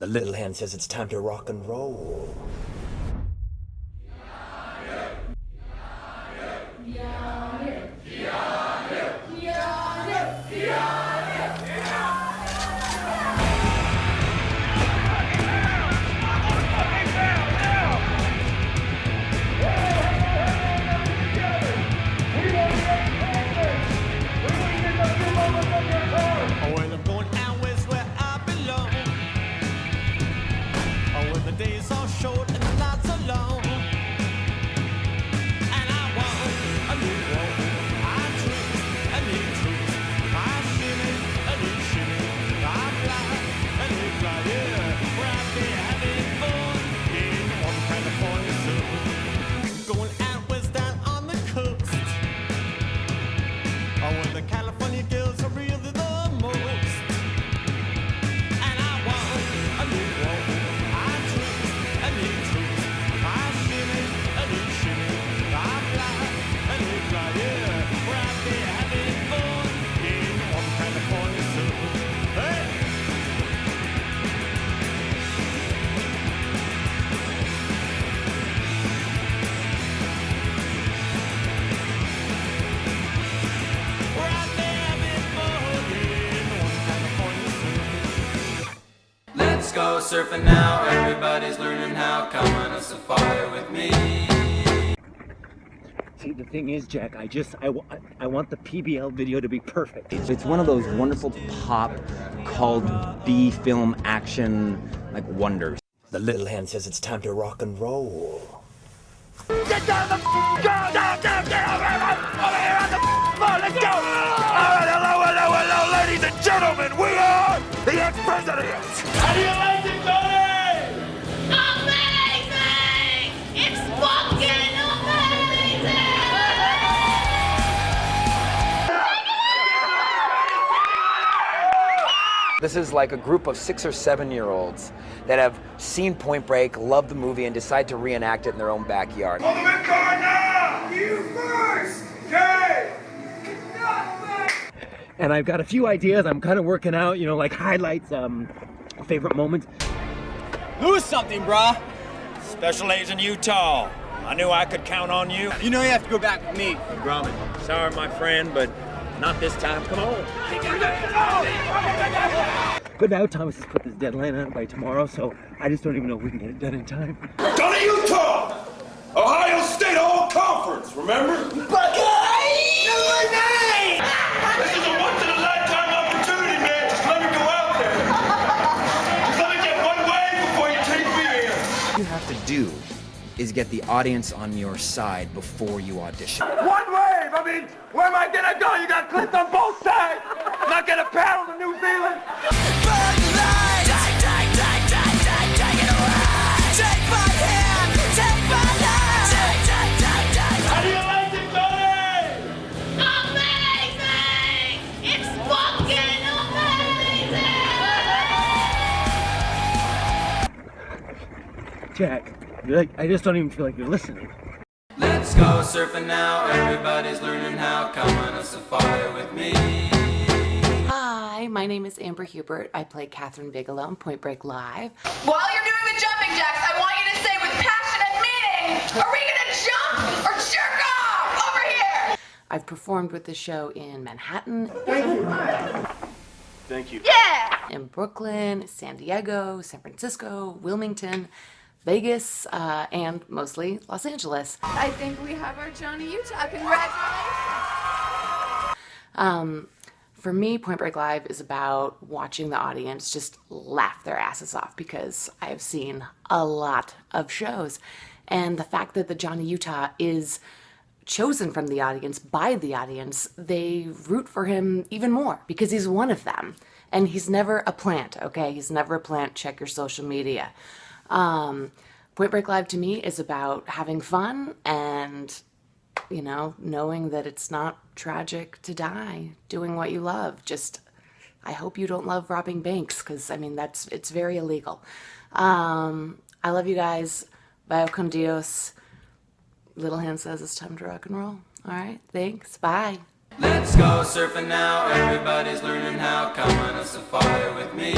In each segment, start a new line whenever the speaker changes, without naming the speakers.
The little hand says it's time to rock and roll.
Go surfing now, everybody's learning how. Come on a safari with me.
See, the thing is, Jack, I want the PBL video to be perfect.
It's one of those wonderful pop called B film action like wonders.
The little hand says it's time to rock and roll.
Get down the down, over here on the floor, let's go! Alright, hello, ladies and gentlemen, we are the ex-presidents! How do you like it, buddy?
Amazing! It's fucking amazing!
This is like a group of 6 or 7-year-olds that have seen Point Break, love the movie, and decide to reenact it in their own backyard.
Hold them in car now! You first! Okay!
And I've got a few ideas I'm kind of working out, you know, like highlights, favorite moments.
Lose something, brah. Special Agent Utah. I knew I could count on you. You know you have to go back with me. Grumman. Sorry, my friend, but not this time. Come on.
But now Thomas has put this deadline out by tomorrow, so I just don't even know if we can get it done in time.
Go to Utah! Ohio State All-Conference, remember? Buckeye! Number 9! This is a once-in-a-lifetime opportunity, man. Just let me go out there. Just let me get one wave before you take me in.
What you have to do is get the audience on your side before you audition.
One wave! I mean, where am I gonna go? You got clips on both sides! Not gonna paddle to New Zealand! How do you like it, buddy?
Amazing! It's fucking amazing!
Jack, I just don't even feel like you're listening.
Let's go surfing now, everybody's learning how. Come on a safari with me.
Hi, my name is Amber Hubert. I play Catherine Bigelow in Point Break Live.
While you're doing the jumping jacks, I want you to say with passion and meaning, are we gonna jump or jerk off? Over here!
I've performed with the show in Manhattan.
Thank you.
Yeah!
In Brooklyn, San Diego, San Francisco, Wilmington, Vegas, and mostly Los Angeles.
I think we have our Johnny Utah. Congratulations!
For me, Point Break Live is about watching the audience just laugh their asses off because I've seen a lot of shows. And the fact that the Johnny Utah is chosen from the audience, by the audience, they root for him even more because he's one of them. And he's never a plant, okay? He's never a plant. Check your social media. Point Break Live to me is about having fun and, you know, knowing that it's not tragic to die doing what you love. Just, I hope you don't love robbing banks because, I mean, it's very illegal. I love you guys. VAYA con Dios. Little Hand says it's time to rock and roll. All right, thanks. Bye.
Let's go surfing now, everybody's learning how. Come on a safari with me.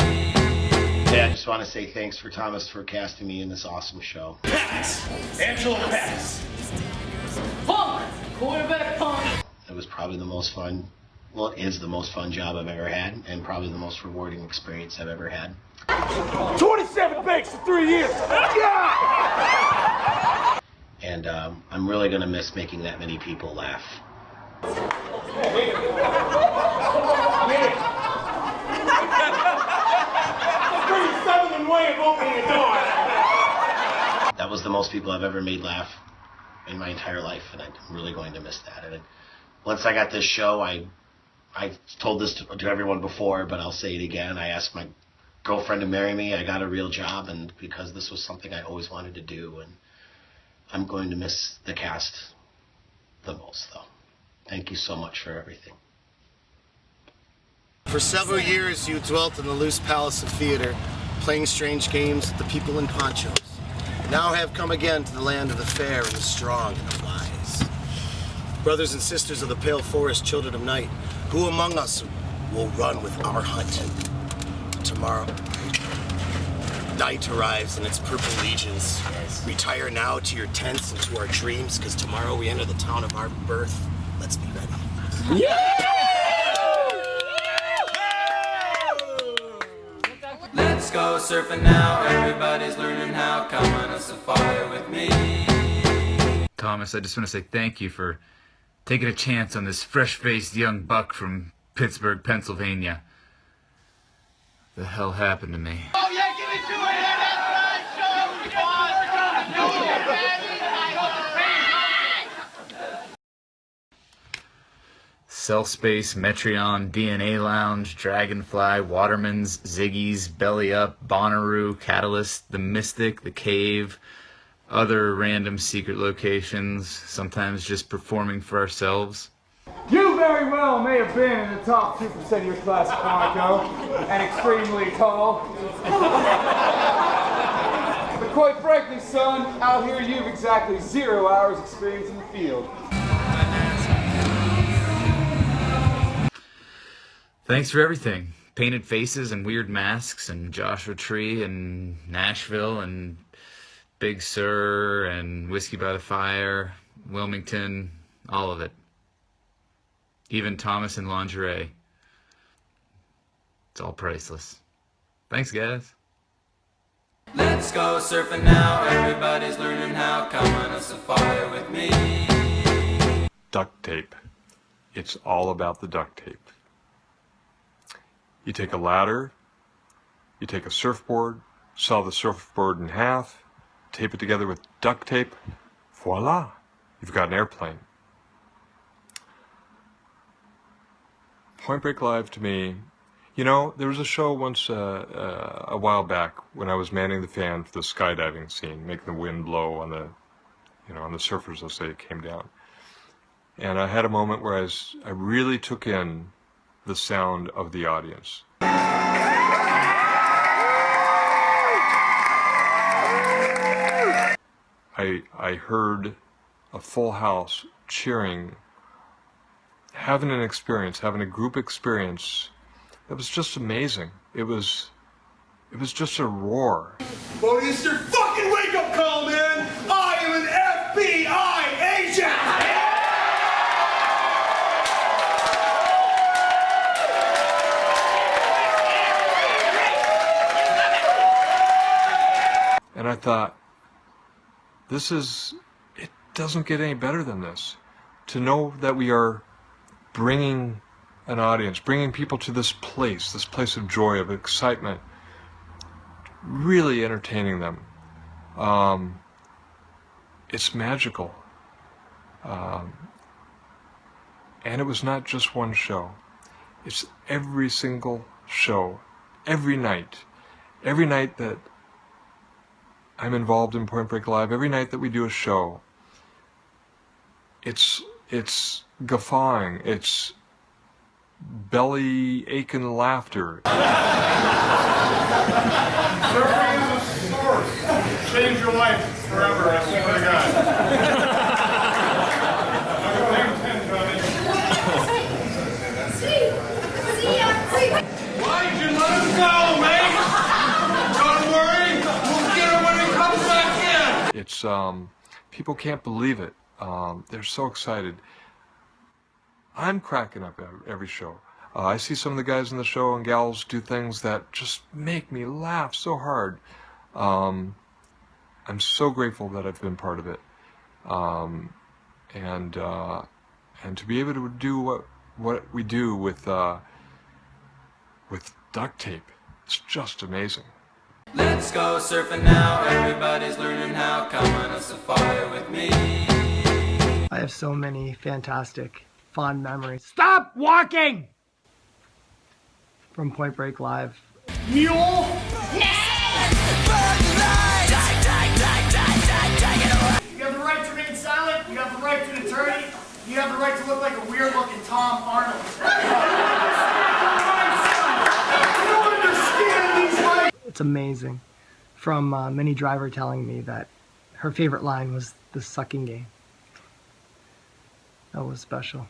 Hey, I just want to say thanks for Thomas for casting me in this awesome show.
Pass! Angela, pass!
Punk! Quarterback punk!
It was probably the most fun, well, it is the most fun job I've ever had, and probably the most rewarding experience I've ever had.
27 bakes in 3 years! Yeah!
And I'm really going to miss making that many people laugh. That was the most people I've ever made laugh in my entire life, and I'm really going to miss that. And once I got this show, I told this to everyone before, but I'll say it again. I asked my girlfriend to marry me. I got a real job, and because this was something I always wanted to do, and I'm going to miss the cast the most, though. Thank you so much for everything.
For several years, you dwelt in the loose palace of theater, playing strange games with the people in ponchos. Now have come again to the land of the fair and the strong and the wise. Brothers and sisters of the pale forest, children of night, who among us will run with our hunt? Tomorrow, night arrives in its purple legions. Retire now to your tents and to our dreams, because tomorrow we enter the town of our birth. Let's be ready.
Yeah!
Let's go surfing now, everybody's learning how. Come on a safari with me.
Thomas, I just want to say thank you for taking a chance on this fresh-faced young buck from Pittsburgh, Pennsylvania. The hell happened to me?
Oh yeah, give it to her! That's right! Show
Self Space, Metreon, DNA Lounge, Dragonfly, Waterman's, Ziggy's, Belly Up, Bonnaroo, Catalyst, The Mystic, The Cave, other random secret locations, sometimes just performing for ourselves.
You very well may have been in the top 2% of your class, Quantico, and extremely tall. But quite frankly, son, out here you've exactly 0 hours experience in the field.
Thanks for everything. Painted faces and weird masks and Joshua Tree and Nashville and Big Sur and Whiskey by the Fire, Wilmington, all of it. Even Thomas in lingerie. It's all priceless. Thanks, guys.
Let's go surfing now, everybody's learning how. Come on a safari with me.
Duct tape. It's all about the duct tape. You take a ladder, you take a surfboard, saw the surfboard in half, tape it together with duct tape, voila, you've got an airplane. Point Break Live to me, you know, there was a show once a while back when I was manning the fan for the skydiving scene, making the wind blow on the, on the surfers as they came down. And I had a moment where I really took in the sound of the audience. I heard a full house cheering, having an experience, having a group experience. It was just amazing. It was just a roar.
Well, it's your fucking wake-up call, man! I am an FBI agent!
And I thought, it doesn't get any better than this. To know that we are bringing an audience, bringing people to this place of joy, of excitement, really entertaining them. It's magical. And it was not just one show. It's every single show, every night that I'm involved in Point Break Live, every night that we do a show, it's guffawing, it's belly aching laughter.
Surfing is a source. Change your life forever, I swear to God. Why did you let him go, man?
It's people can't believe it. They're so excited. I'm cracking up every show. I see some of the guys in the show and gals do things that just make me laugh so hard. I'm so grateful that I've been part of it. And to be able to do what we do with duct tape, it's just amazing.
Let's go surfing now, everybody's learning how. Come on a safari with me.
I have so many fantastic, fond memories. Stop walking! From Point Break Live.
Mule! You have the right to remain silent, you have the right to an attorney, you have the right to look like a weird looking Tom Arnold.
It's amazing. From Minnie Driver telling me that her favorite line was the sucking game. That was special.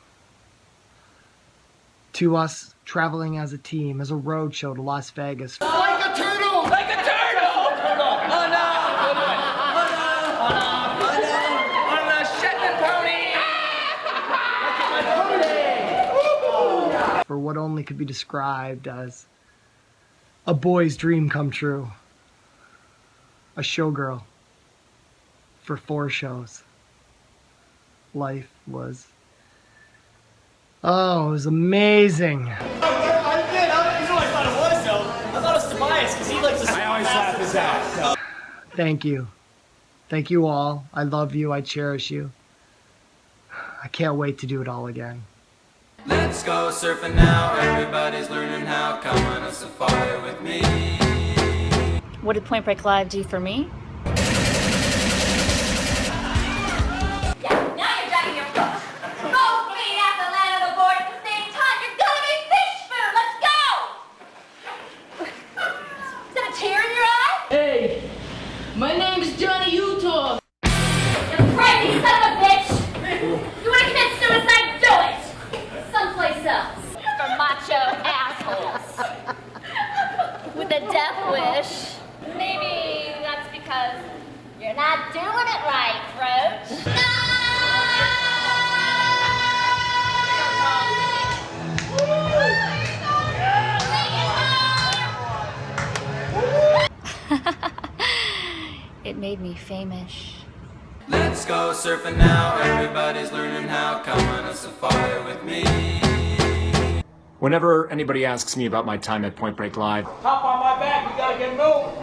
To us, traveling as a team, as a road show to Las Vegas.
Like a turtle! Like a turtle! Oh no! Oh no! Oh no! On the Shetland pony!
For what only could be described as a boy's dream come true. A showgirl for 4 shows. Life was... Oh, it was amazing.
I thought it was though. I thought it was Tobias because he likes to. I always laugh his ass.
Thank you. Thank you all. I love you. I cherish you. I can't wait to do it all again.
Let's go surfing now, everybody's learning how. Come on a safari with me.
What did Point Break Live do for me?
Hey, my name's Johnny Utah.
You're crazy, son of a bitch! You wanna commit suicide? Do it! Someplace else. For macho assholes. With a death wish. Maybe that's because you're not doing it right, Roach.
It made me famous.
Let's go surfing now, everybody's learning how. Come on a safari with me.
Whenever anybody asks me about my time at Point Break Live,
Hop on my back, we gotta get moving.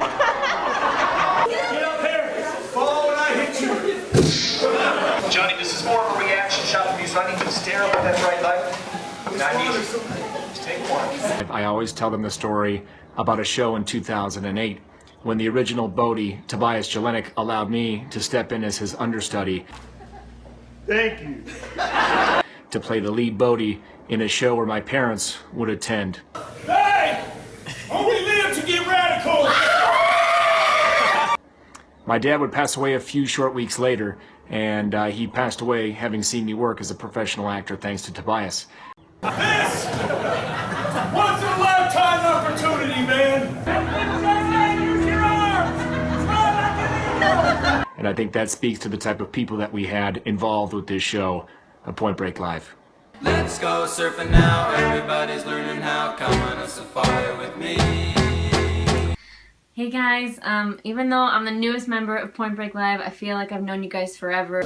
Get up here. Fall when I hit you.
Johnny, this is more of a reaction shot from you, so I need you to stare up at that bright light. And I need you to take one.
I always tell them the story about a show in 2008 when the original Bodie, Tobias Jelinek, allowed me to step in as his understudy.
Thank you.
To play the lead Bodie in a show where my parents would attend.
Hey! Only live to get radical!
My dad would pass away a few short weeks later, and he passed away having seen me work as a professional actor thanks to Tobias.
This! Once in a lifetime opportunity, man! Use your arms! Run like an eagle!
And I think that speaks to the type of people that we had involved with this show, Point Break Live.
Let's go surfing now, everybody's learning how. Come on a safari with me.
Hey guys, even though I'm the newest member of Point Break Live, I feel like I've known you guys forever.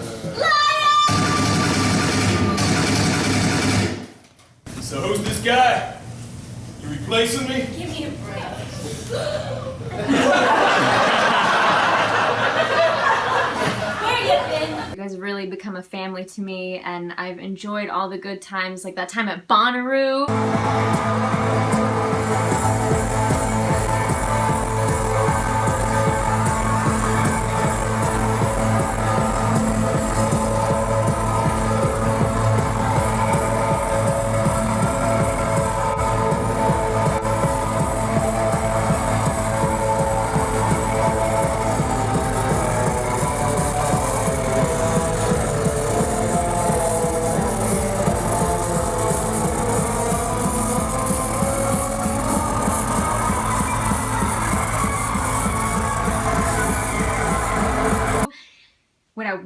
So who's this guy? You replacing me?
Give me a break. Where you been?
You guys really become a family to me, and I've enjoyed all the good times, like that time at Bonnaroo.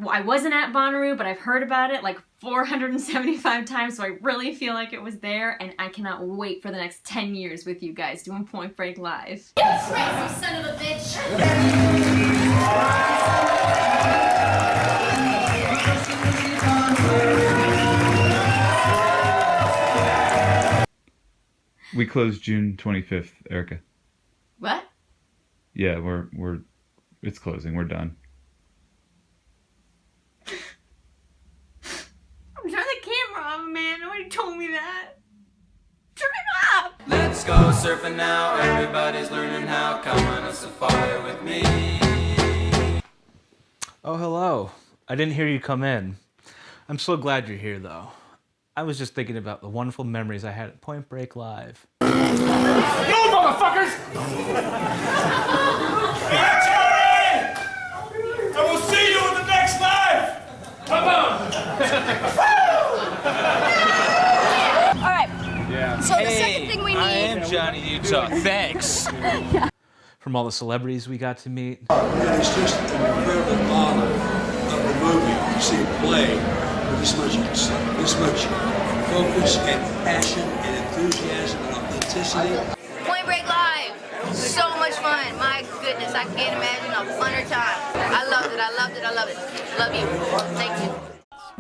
I wasn't at Bonnaroo, but I've heard about it like 475 times, so I really feel like it was there, and I cannot wait for the next 10 years with you guys doing Point Break Live.
You crazy son of a bitch!
We closed June 25th, Erica.
What?
Yeah, it's closing. We're done.
Turn the camera off, man. Nobody told me that. Turn it off!
Let's go surfing now, everybody's learning how. Come on a safari with me.
Oh, hello. I didn't hear you come in. I'm so glad you're here, though. I was just thinking about the wonderful memories I had at Point Break Live.
You motherfuckers! That's all right! And we'll see you in the next life! Come on!
All right.
Yeah.
So the second thing we need...
I am Johnny Utah. Thanks. From all the celebrities we got to meet.
It's just an incredible honor of a movie to see it play with this much focus and passion and enthusiasm and authenticity.
Point Break Live, so much fun. My goodness, I can't imagine a funner time. I loved it, I loved it, I love it. Love you. Thank you.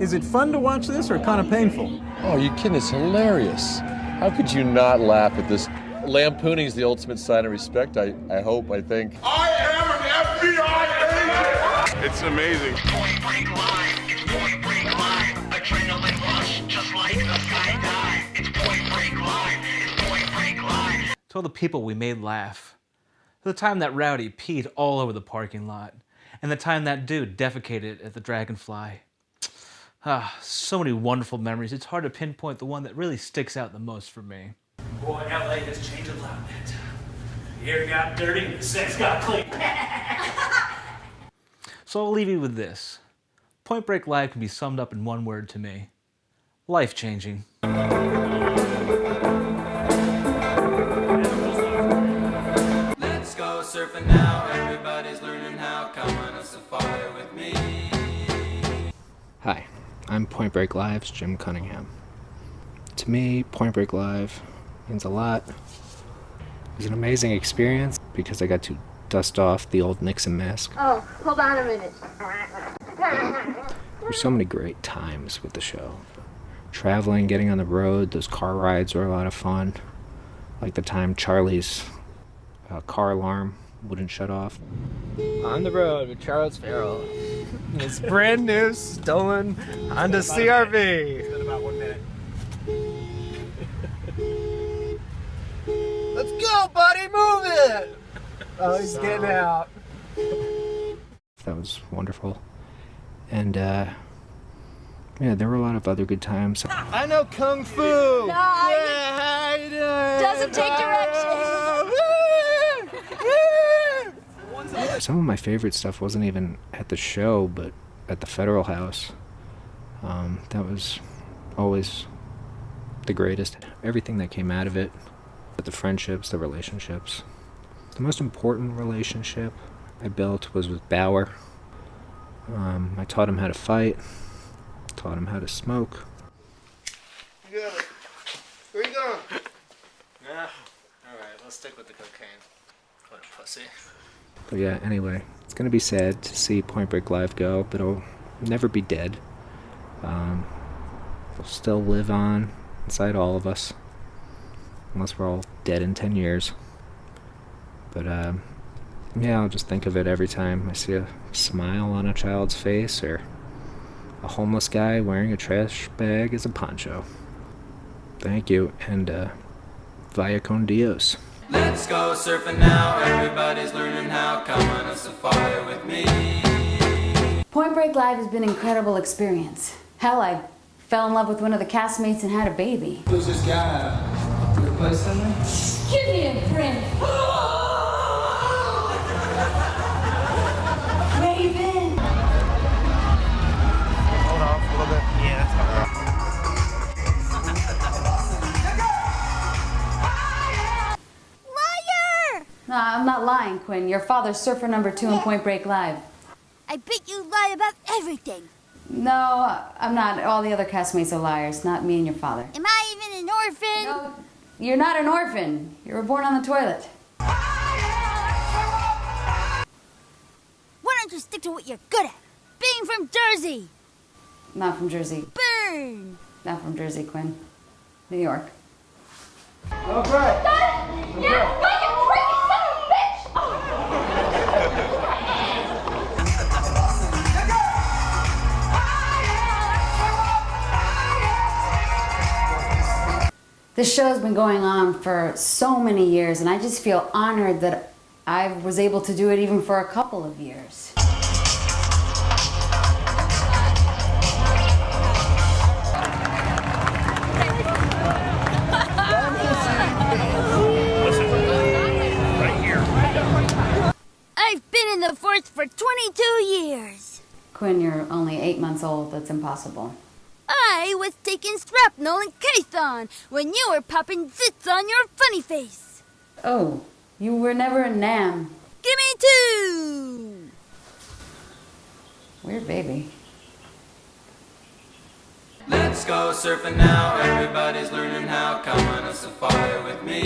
Is it fun to watch this or kind of painful?
Oh, you kidding? It's hilarious. How could you not laugh at this? Lampooning is the ultimate sign of respect, I hope, I think.
I am an FBI agent! It's amazing. Point Break Live. It's Point Break Live. Adrenaline rush, just like the skydive. It's Point Break Live. It's Point Break Live.
To all the people we made laugh. The time that Rowdy peed all over the parking lot. And the time that dude defecated at the Dragonfly. Ah, so many wonderful memories. It's hard to pinpoint the one that really sticks out the most for me.
Boy, LA has changed a lot, man. The air got dirty and the sex got clean.
So I'll leave you with this. Point Break Live can be summed up in one word to me. Life-changing.
Let's go surfing now, everybody's learning how. Come on a safari with me.
Hi, I'm Point Break Live's Jim Cunningham. To me, Point Break Live means a lot. It was an amazing experience because I got to dust off the old Nixon mask.
Oh, hold on a minute.
There's so many great times with the show. Traveling, getting on the road, those car rides were a lot of fun. Like the time Charlie's car alarm wouldn't shut off.
On the road with Charles Farrell. It's brand new, stolen Honda CRV.
It's been about 1 minute.
Let's go, buddy, move it! Oh, he's getting out.
That was wonderful. And, yeah, there were a lot of other good times.
I know Kung Fu!
No,
yeah, how you doing?
doesn't take directions.
Some of my favorite stuff wasn't even at the show, but at the Federal House. That was always the greatest. Everything that came out of it, the friendships, the relationships. The most important relationship I built was with Bauer. I taught him how to fight, taught him how to smoke.
You got it. Where you going?
Yeah, alright, let's stick with the cocaine. What a pussy.
But yeah, anyway, it's gonna be sad to see Point Break Live go, but it'll never be dead. It'll still live on inside all of us. Unless we're all dead in 10 years. But, yeah, I'll just think of it every time I see a smile on a child's face or a homeless guy wearing a trash bag as a poncho. Thank you, and, Vaya con Dios.
Let's go surfing now, everybody's learning how. Come on a safari with me.
Point Break Live has been an incredible experience. Hell, I fell in love with one of the castmates and had a baby.
Who's this guy? Your place somewhere?
Give me a friend. Raven.
Hold on a little bit. Yeah, that's fine.
No, I'm not lying, Quinn. Your father's surfer number 2 in Point Break Live.
I bet you lie about everything.
No, I'm not. All the other castmates are liars, not me and your father.
Am I even an orphan?
No, you're not an orphan. You were born on the toilet.
Why don't you stick to what you're good at? Being from Jersey.
Not from Jersey.
Burn.
Not from Jersey, Quinn. New York.
Okay.
This show's been going on for so many years, and I just feel honored that I was able to do it even for a couple of years.
I've been in the force for 22 years.
Quinn, you're only 8 months old. That's impossible.
I was taking shrapnel and Kathon when you were popping zits on your funny face.
Oh, you were never a Nam.
Give me 2.
Weird baby.
Let's go surfing now, everybody's learning how. Come on a safari with me.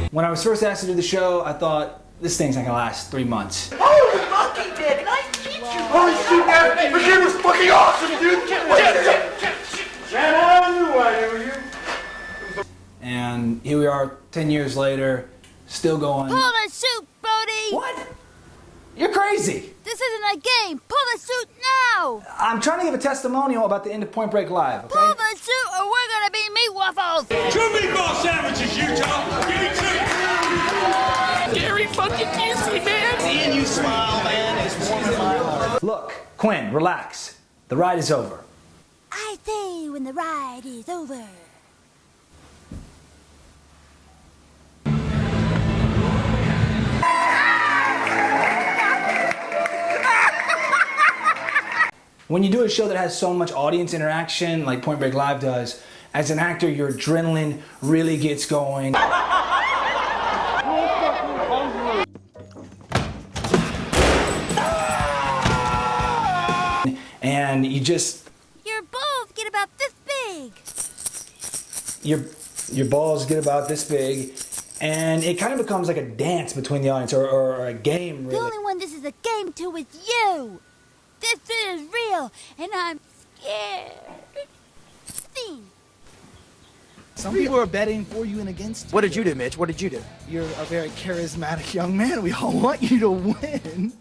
When I was first asked to do the show, I thought, this thing's not gonna last 3 months.
Holy monkey dick! Nice to meet you! Holy shit, man! The shit was fucking awesome, dude! Man, I knew I knew you!
And here we are 10 years later, still going.
Pull the chute, Bodie!
What? You're crazy!
This isn't a game! Pull the chute now!
I'm trying to give a testimonial about the end of Point Break Live, okay?
Pull the chute or we're gonna be meat waffles!
2 meatball sandwiches, Utah! Give me 2! Gary fucking Busey, man!
Seeing you smile, man, is warming my heart. Look, Quinn, relax. The ride is over.
I say when the ride is over.
When you do a show that has so much audience interaction, like Point Break Live does, as an actor, your adrenaline really gets going. And you just...
Your balls get about this big.
Your balls get about this big, and it kind of becomes like a dance between the audience, or a game,
The
really.
only one this is a game to is you. This is real, and I'm scared. Scene.
Some people are betting for you and against you.
What did you do, Mitch? What did you do?
You're a very charismatic young man. We all want you to win.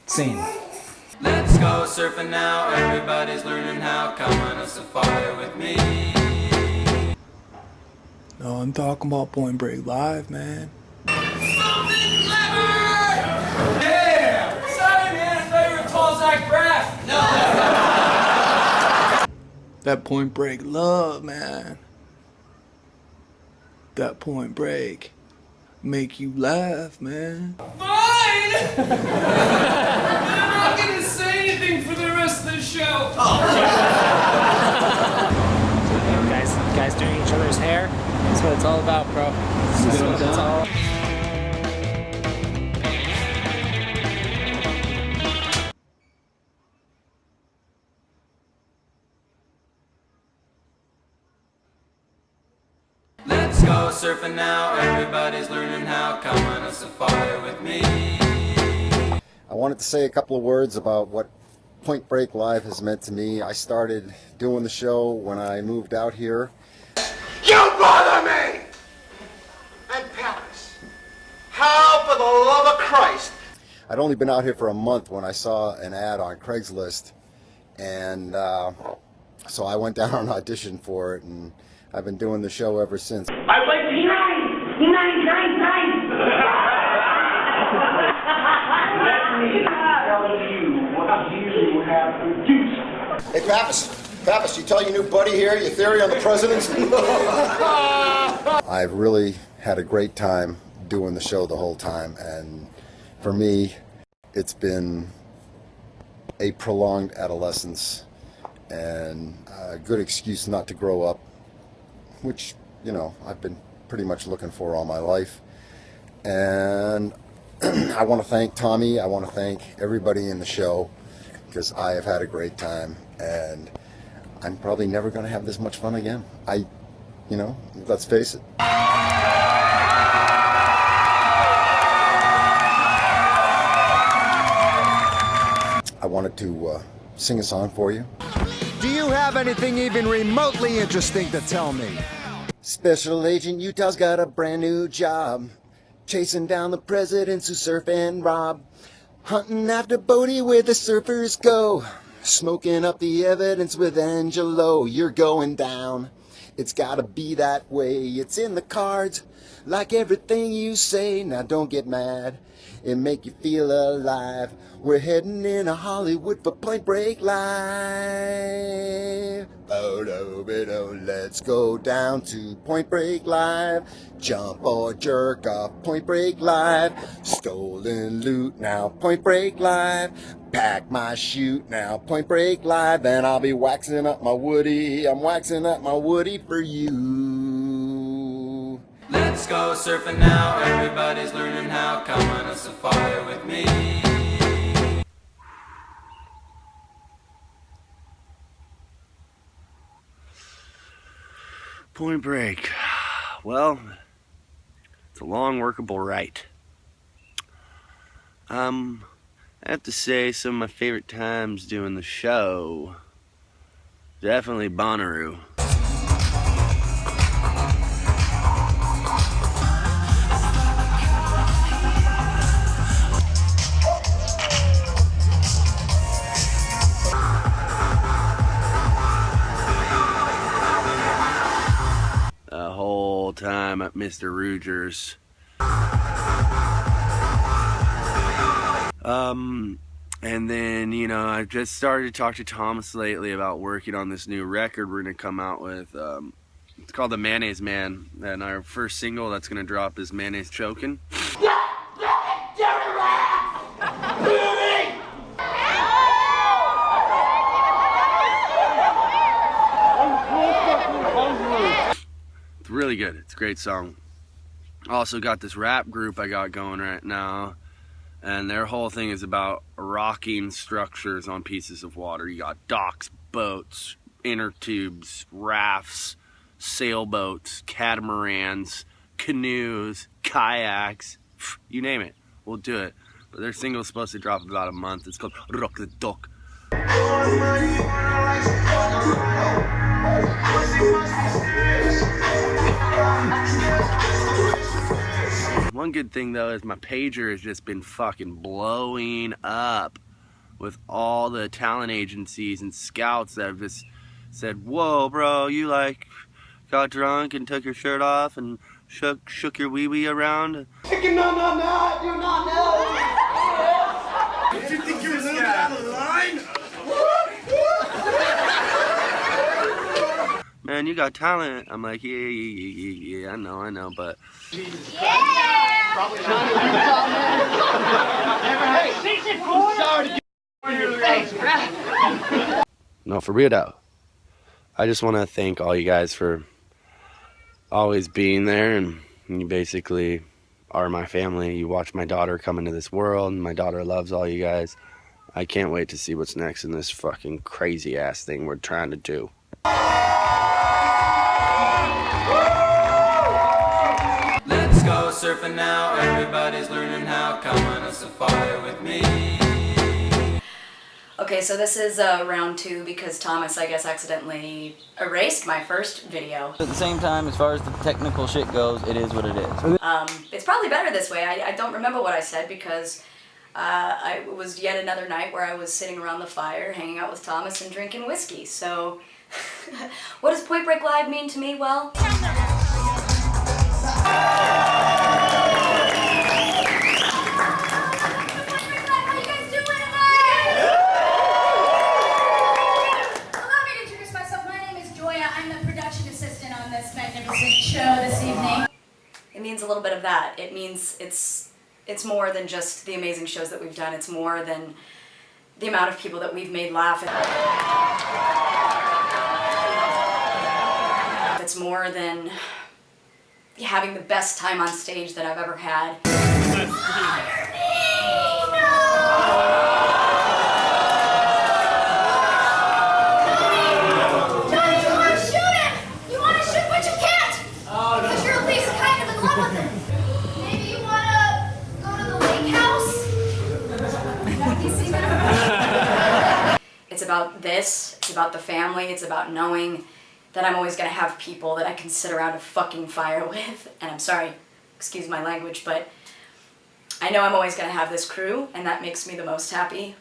Scene.
Let's go surfing now, everybody's learning how. Come on a safari with me.
No, I'm talking about Point Break Live, man.
Yeah! Sorry, man, I thought you were tall Zach Braff! No!
That Point Break love, man. That Point Break make you laugh, man.
Fine! I'm not gonna say anything for the rest of the show!
Guys doing each other's hair? That's what it's all about, bro. That's all.
Let's go surfing now, everybody's learning how. Come on a safari with me.
I wanted to say a couple of words about what Point Break Live has meant to me. I started doing the show when I moved out here.
You bother me! And Paris, how for the love of Christ?
I'd only been out here for a month when I saw an ad on Craigslist, and so I went down and auditioned for it, and I've been doing the show ever since.
I'd like to hear Let me tell you what you have produced.
Hey, Pappas, you tell your new buddy here your theory on the presidents? I've really had a great time doing the show the whole time, and for me, it's been a prolonged adolescence, and a good excuse not to grow up, which, you know, I've been pretty much looking for all my life. And I want to thank Tommy. I want to thank everybody in the show, because I have had a great time, and I'm probably never going to have this much fun again. You know, let's face it. I wanted to sing a song for you.
Do you have anything even remotely interesting to tell me?
Special Agent Utah's got a brand new job, chasing down the presidents who surf and rob, hunting after Bodie where the surfers go, smoking up the evidence with Angelo. You're going down, it's gotta be that way, it's in the cards, like everything you say. Now don't get mad, it make you feel alive. We're heading into Hollywood for Point Break Live. Let's go down to Point Break Live. Jump or jerk off Point Break Live. Stolen loot now Point Break Live. Pack my chute now Point Break Live. And I'll be waxing up my Woody. I'm waxing up my Woody for you.
Let's go surfing now, everybody's learning how. Come on a safari with me.
Point Break. Well, it's a long workable right. I have to say some of my favorite times doing the show, definitely Bonnaroo. The whole time at Mr. Rugers. And then, you know, I've just started to talk to Thomas lately about working on this new record we're going to come out with. It's called The Mayonnaise Man, and our first single that's going to drop is Mayonnaise Chokin'. It's really good. It's a great song. Also got this rap group I got going right now, and their whole thing is about rocking structures on pieces of water. You got docks, boats, inner tubes, rafts, sailboats, catamarans, canoes, kayaks, you name it, we'll do it. But their single's supposed to drop in about a month. It's called Rock the Duck. One good thing though is my pager has just been fucking blowing up with all the talent agencies and scouts that have just said, whoa bro, you like got drunk and took your shirt off and shook your wee-wee around.
No, do not know. Did you think you were a little bit out of line?
Man, you got talent. I'm like, yeah, I know, but... No, for real though. I just want to thank all you guys for always being there, and you basically are my family. You watch my daughter come into this world, and my daughter loves all you guys. I can't wait to see what's next in this fucking crazy ass thing we're trying to do.
Let's go surfing now, everybody's learning how. Come on a safari with me.
Okay, so this is round 2 because Thomas, I guess, accidentally erased my first video.
At the same time, as far as the technical shit goes, it is what it is.
It's probably better this way. I don't remember what I said because it was yet another night where I was sitting around the fire, hanging out with Thomas and drinking whiskey. So, what does Point Break Live mean to me? Well...
show this evening.
It means a little bit of that. It means it's more than just the amazing shows that we've done. It's more than the amount of people that we've made laugh. It's more than having the best time on stage that I've ever had. It's about this, it's about the family, it's about knowing that I'm always gonna have people that I can sit around a fucking fire with. And I'm sorry, excuse my language, but I know I'm always gonna have this crew, and that makes me the most happy.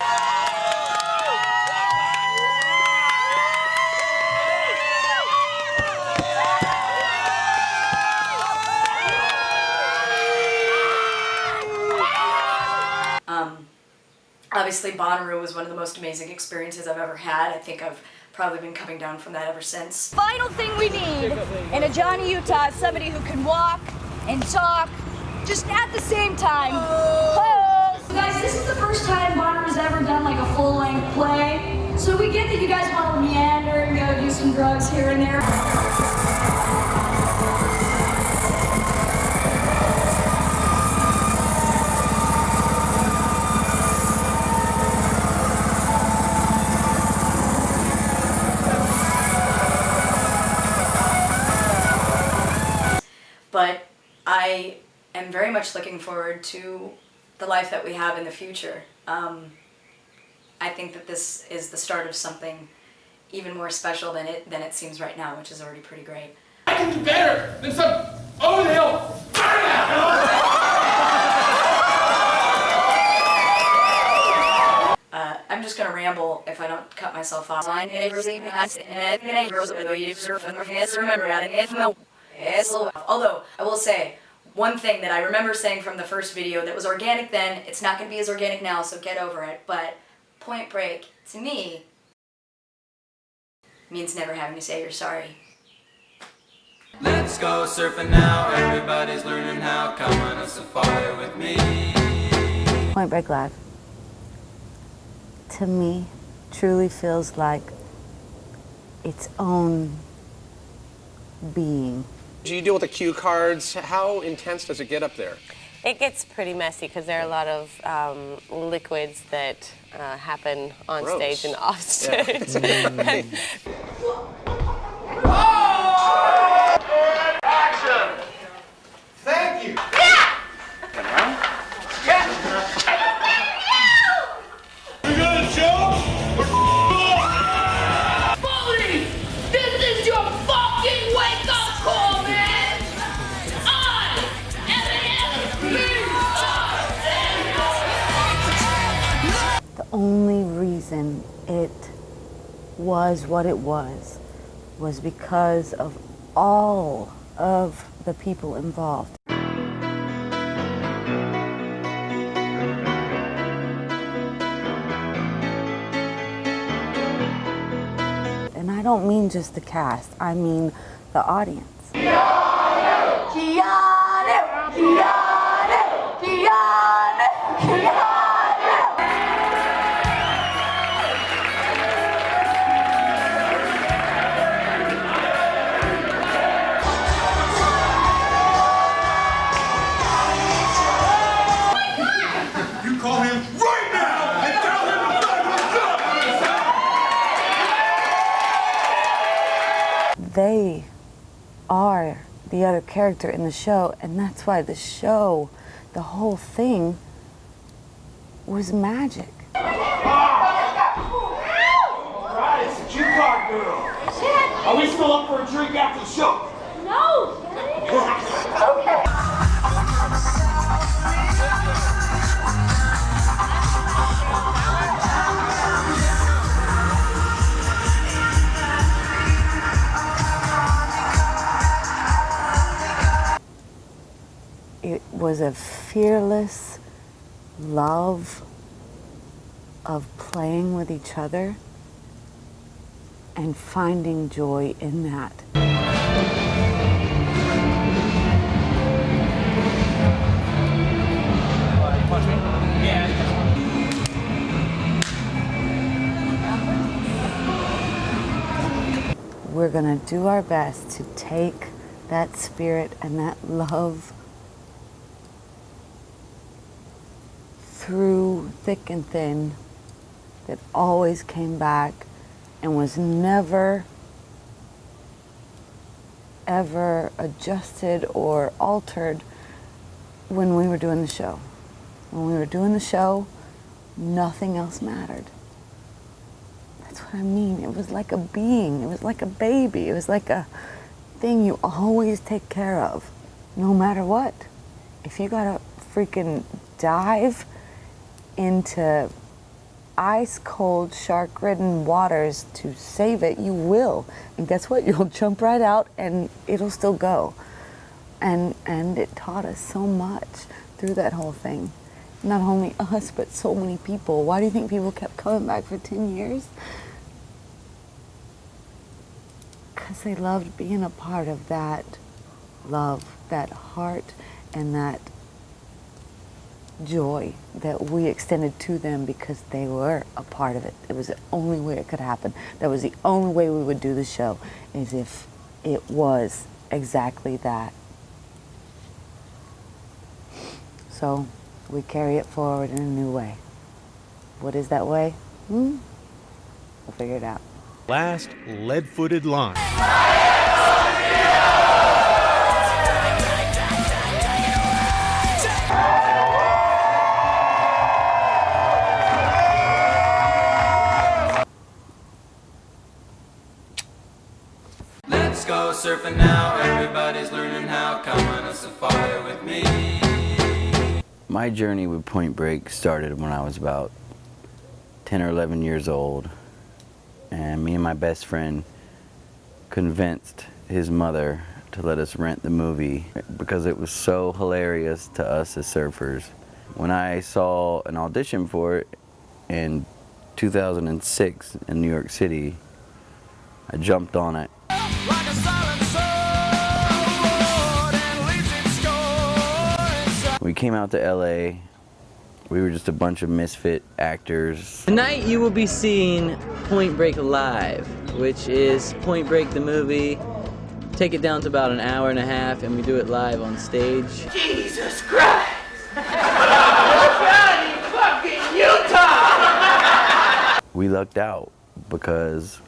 Obviously, Bonnaroo was one of the most amazing experiences I've ever had. I think I've probably been coming down from that ever since.
Final thing we need in a Johnny Utah is somebody who can walk and talk just at the same time. Oh. Guys, this is the first time Bonnaroo's ever done like a full-length play. So we get that you guys want to meander and go do some drugs here and there.
But I am very much looking forward to the life that we have in the future. I think that this is the start of something even more special than it seems right now, which is already pretty great.
I can do better than some over-the-hill.
I'm just gonna ramble if I don't cut myself off. Although, I will say, one thing that I remember saying from the first video that was organic then, it's not going to be as organic now, so get over it, but Point Break, to me, means never having to say you're sorry.
Let's go surfing now, everybody's learning how. Come on a safari with me.
Point Break Live, to me, truly feels like its own being.
Do you deal with the cue cards? How intense does it get up there?
It gets pretty messy because there are a lot of liquids that happen on stage and off stage. Yeah.
Action! Thank you. You got a joke?
Bully! This is your fucking wake-up call, man! I
The only reason it was what it was because of all of the people involved. And I don't mean just the cast, I mean the audience.
Keanu! Keanu! Keanu! Keanu! Keanu!
You call him right now and tell him to back us up!
They are the other character in the show, and that's why the show, the whole thing, was magic.
Alright, it's the cue card girl. Are we still up for a drink after the show?
No!
Okay.
It was a fearless love of playing with each other and finding joy in that. we're going to do our best to take that spirit and that love through thick and thin that always came back and was never ever adjusted or altered when we were doing the show. When we were doing the show, nothing else mattered. That's what I mean. It was like a being. It was like a baby. It was like a thing you always take care of, no matter what. If you gotta freaking dive into ice-cold, shark-ridden waters to save it, you will. And guess what? You'll jump right out and it'll still go. And it taught us so much through that whole thing. Not only us, but so many people. Why do you think people kept coming back for 10 years? Because they loved being a part of that love, that heart, and that joy that we extended to them because they were a part of it. It was the only way it could happen. That was the only way we would do the show, is if it was exactly that. So we carry it forward in a new way. What is that way? We'll figure it out.
Last lead-footed line.
Let's go surfing now, everybody's learning how. Come on a safari with me.
My journey with Point Break started when I was about 10 or 11 years old, and me and my best friend convinced his mother to let us rent the movie because it was so hilarious to us as surfers. When I saw an audition for it in 2006 in New York City, I jumped on it. We came out to LA. We were just a bunch of misfit actors.
Tonight you will be seeing Point Break live, which is Point Break the movie. Take it down to about an hour and a half, and we do it live on stage.
Jesus Christ! Johnny fucking Utah!
We lucked out because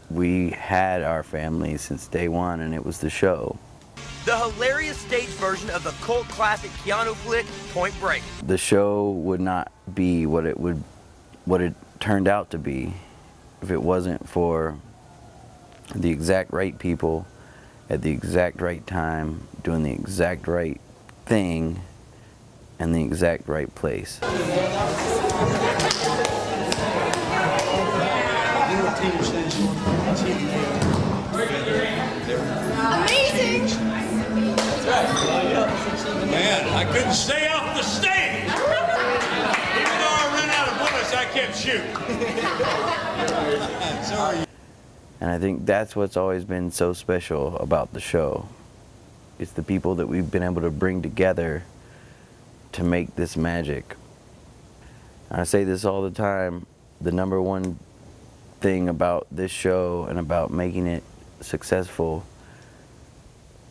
we had our family since day one, and it was the show.
The hilarious stage version of the cult classic Keanu flick, Point Break.
The show would not be what it turned out to be if it wasn't for the exact right people at the exact right time, doing the exact right thing in the exact right place.
Amazing! Man, I couldn't stay off the stage! Even though I ran out of bullets, I kept shooting. Sorry.
And I think that's what's always been so special about the show. It's the people that we've been able to bring together to make this magic. I say this all the time, the number one thing about this show and about making it successful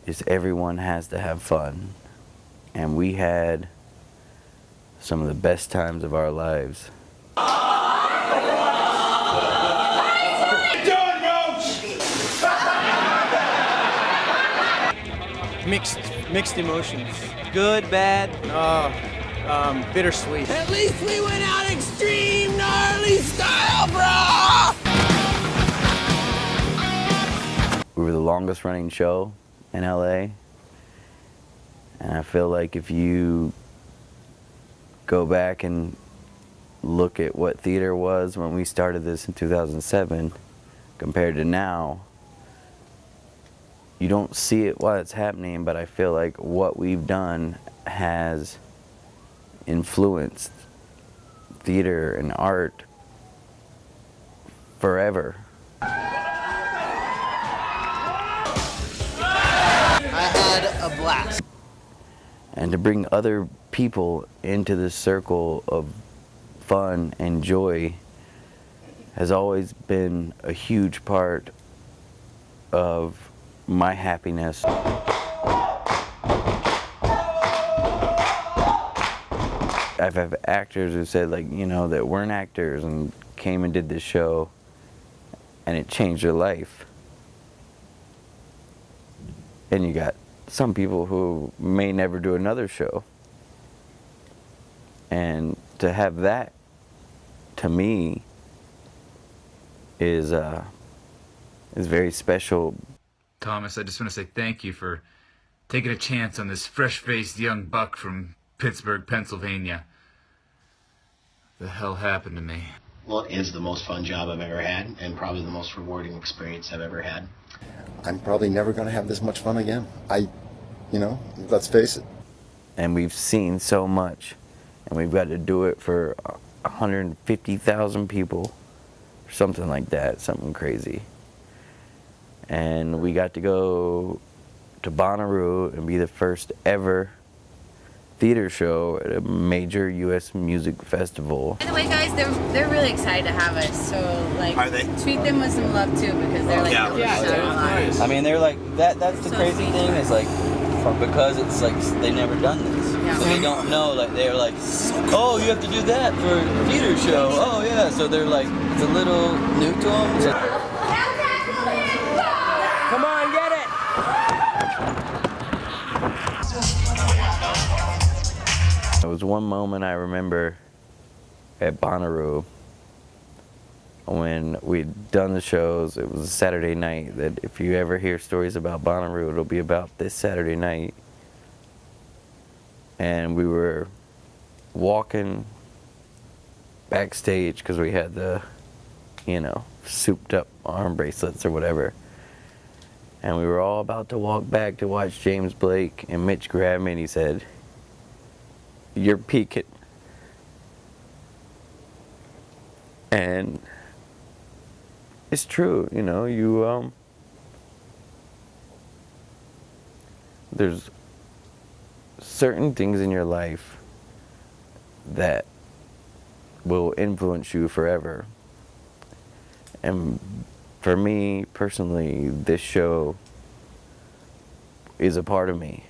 is everyone has to have fun. And we had some of the best times of our lives.
Mixed emotions. Good, bad, bittersweet.
At least we went out extreme gnarly style, bro!
We were the longest running show in LA. And I feel like if you go back and look at what theater was when we started this in 2007 compared to now, you don't see it while it's happening, but I feel like what we've done has influenced theater and art forever.
I had a blast.
And to bring other people into this circle of fun and joy has always been a huge part of my happiness. I've had actors who said, like, you know, that weren't actors and came and did this show and it changed their life. And you got some people who may never do another show. And to have that, to me, is very special.
Thomas, I just want to say thank you for taking a chance on this fresh-faced young buck from Pittsburgh, Pennsylvania. The hell happened to me?
Well, it is the most fun job I've ever had, and probably the most rewarding experience I've ever had.
I'm probably never going to have this much fun again. Let's face it.
And we've seen so much, and we've got to do it for 150,000 people, or something like that, something crazy. And we got to go to Bonnaroo and be the first ever theater show at a major U.S. music festival.
By the way, guys, they're really excited to have us. So, like,
Are they?
treat them with some love too, because they're like,
I mean, they're like that's the crazy thing is like, because it's like they've never done this, so they don't know. Like they're like, oh, you have to do that for a theater show. Oh yeah, so they're like, it's a little new to them. So,
Come on, get it!
There was one moment I remember at Bonnaroo when we'd done the shows. It was a Saturday night. That if you ever hear stories about Bonnaroo, it'll be about this Saturday night. And we were walking backstage because we had the, souped up arm bracelets or whatever. And we were all about to walk back to watch James Blake, and Mitch grabbed me and he said, "You're peaking." And it's true, there's certain things in your life that will influence you forever. And for me personally, this show is a part of me.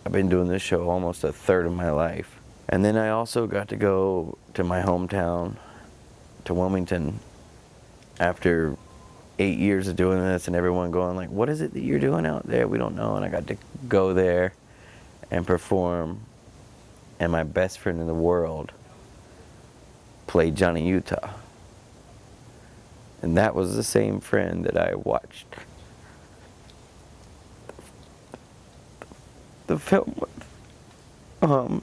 I've been doing this show almost a third of my life. And then I also got to go to my hometown, to Wilmington, after 8 years of doing this, and everyone going like, what is it that you're doing out there? We don't know. And I got to go there and perform, and my best friend in the world played Johnny Utah. And that was the same friend that I watched the film with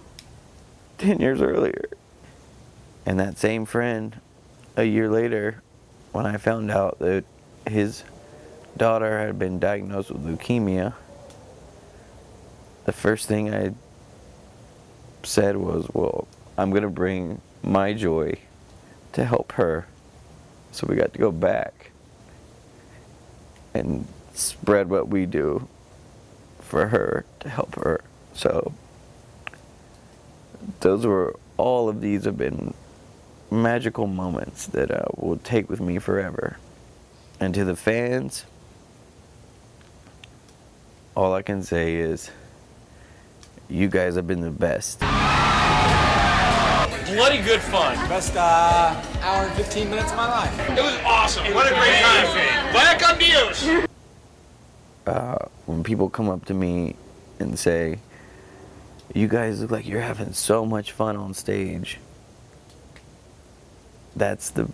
10 years earlier. And that same friend, a year later, when I found out that his daughter had been diagnosed with leukemia, the first thing I said was, well, I'm going to bring my joy to help her. So we got to go back and spread what we do for her to help her. So all of these have been magical moments that I will take with me forever. And to the fans, all I can say is, you guys have been the best.
Bloody good fun.
Best hour and 15 minutes of my life.
It was awesome. What a great time. VAYA con Dios.
When people come up to me and say, you guys look like you're having so much fun on stage, that's the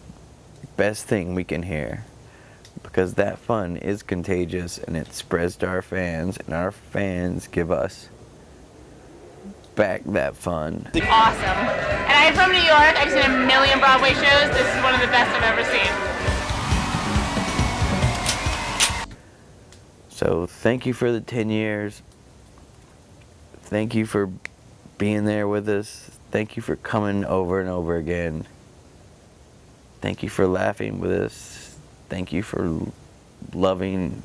best thing we can hear, because that fun is contagious and it spreads to our fans, and our fans give us back that fun.
Awesome. And I'm from New York. I've seen a million Broadway shows. This is one of the best I've ever seen.
So thank you for the 10 years. Thank you for being there with us. Thank you for coming over and over again. Thank you for laughing with us. Thank you for loving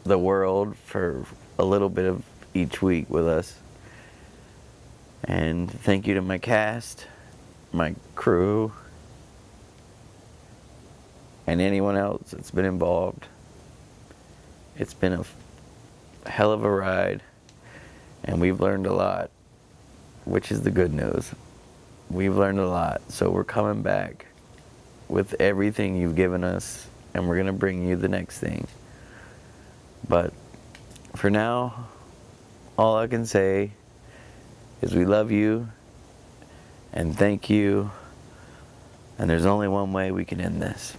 the world for a little bit of each week with us. And thank you to my cast, my crew, and anyone else that's been involved. It's been a hell of a ride, and we've learned a lot, which is the good news. We've learned a lot, so we're coming back with everything you've given us, and we're gonna bring you the next thing. But for now, all I can say is we love you and thank you, and there's only one way we can end this.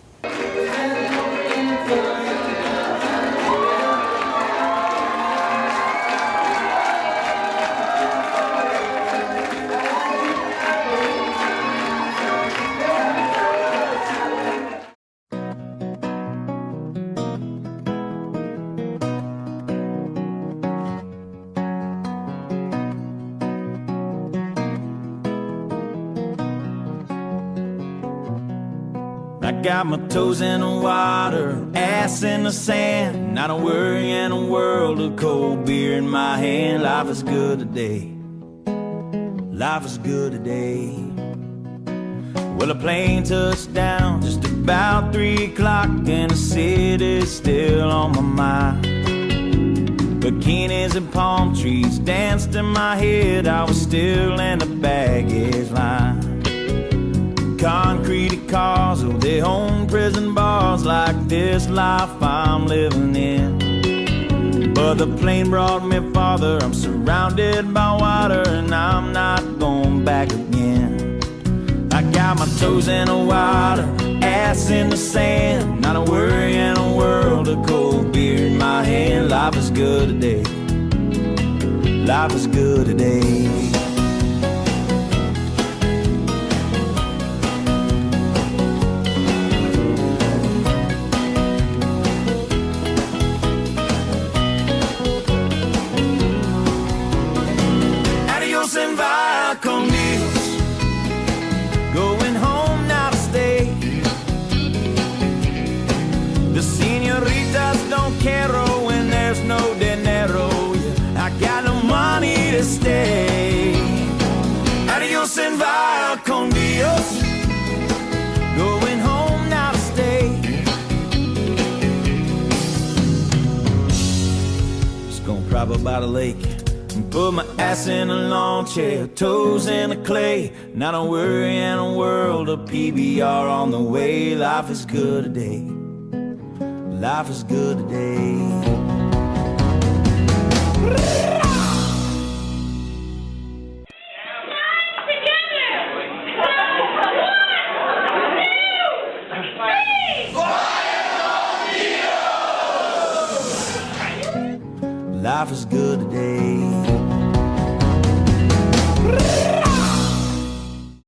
I got my toes in the water, ass in the sand, not a worry in a world of cold beer in my hand. Life is good today, life is good today. Well, a plane touched down just about 3 o'clock, and the city's still on my mind. Bikinis and palm trees danced in my head, I was still in the baggage line. Concrete cars, oh, they own prison bars, like this life I'm living in. But the plane brought me farther, I'm surrounded by water, and I'm not going back again. I got my toes in the water, ass in the sand, not a worry in a world of cold beer in my hand. Life is good today, life is good today. En vaya con Dios, going home now to stay. The señoritas don't care when there's no dinero. Yeah, I got no money to stay. Adios en vaya con Dios, going home now to stay. Just gonna prop up by the lake, put my ass in a lawn chair, toes in the clay, not a worry in a world of PBR on the way. Life is good today, life is good today. Life is good today.